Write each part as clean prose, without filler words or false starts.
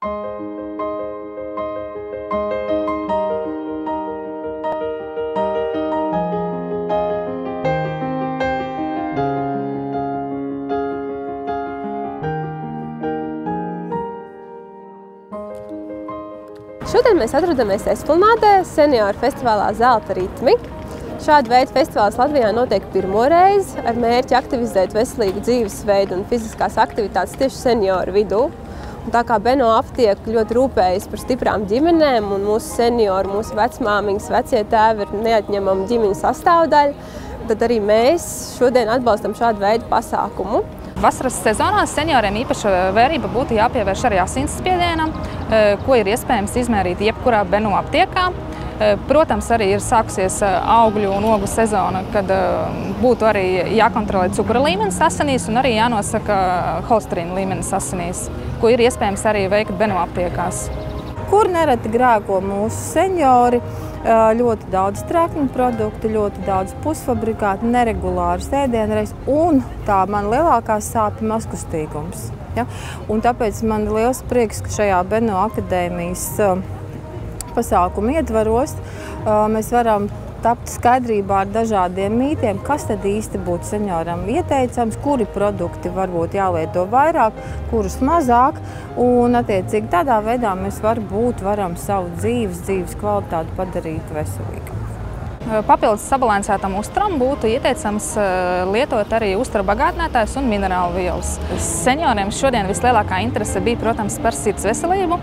Šodien mēs atrodamies Esplanādē, senioru festivālā Zelta ritmi. Šāda veida festivāls Latvijā notiek pirmo reizi ar mērķi aktivizēt veselīgu dzīvesveidu un fiziskās aktivitātes tieši senioru vidū. Un tā kā Beno aptieka ļoti rūpējas par stiprām ģimenēm un mūsu seniori, mūsu vecmāmiņas, vecie tēvi ir neatņemama ģimeņu sastāvdaļa, tad arī mēs šodien atbalstam šādu veidu pasākumu. Vasaras sezonā senioriem īpaša vērība būtu jāpievērš arī asinsspiedienam, ko ir iespējams izmērīt jebkurā Beno aptiekā. Protams, arī ir sākusies augļu un ogu sezona, kad būtu arī jākontrolē cukura līmenis asinīs un arī jānosaka holesterīna līmenis asinīs, ko ir iespējams arī veikt Beno aptiekās. Kur nereti grēko mūsu seniori, ļoti daudz trekņu produktu, ļoti daudz pusfabrikātu, neregulāras ēdienreizes un tā man lielākā sāpe mazkustīgums. Ja? Un tāpēc man ir liels prieks, ka šajā Beno akadēmijas pasākumu ietvaros mēs varam tapt skaidrībā ar dažādiem mītiem, kas tad īsti būtu senioram ieteicams, kuri produkti varbūt jālieto vairāk, kurus mazāk, un attiecīgi tādā veidā mēs varam savu dzīves kvalitāti padarīt veselīgu. Papildus sabalansētam uzturam būtu ieteicams lietot arī uztura bagātinātājus un minerālu vielas. Senioriem šodien vislielākā interese bija, protams, par sirds veselību,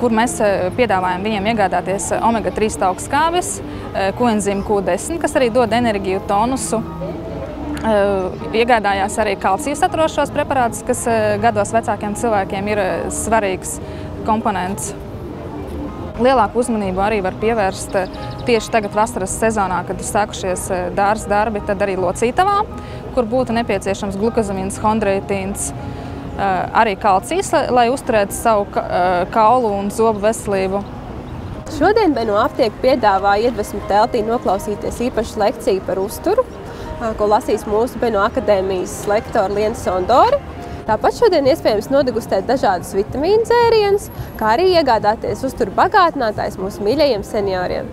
kur mēs piedāvājam viņiem iegādāties omega-3 augstskābes, koenzīmu Q10, kas arī dod enerģiju, tonusu. Iegādājās arī kalcija saturošos preparātus, kas gados vecākiem cilvēkiem ir svarīgs komponents. Lielāku uzmanību arī var pievērst tieši tagad vasaras sezonā, kad ir sākušies dārza darbi, tad arī locītavā, kur būtu nepieciešams glukazamīns, hondroitīns, arī kalcijs, lai uzturētu savu kaulu un zobu veselību. Šodien Beno aptieka piedāvā iedvesmu teltī noklausīties īpašu lekciju par uzturu, ko lasīs mūsu Beno akadēmijas lektora Liena Sondori. Tāpat šodien iespējams nodegustēt dažādus vitamīnu dzērienus, kā arī iegādāties uztura bagātinātājus mūsu mīļajiem senioriem.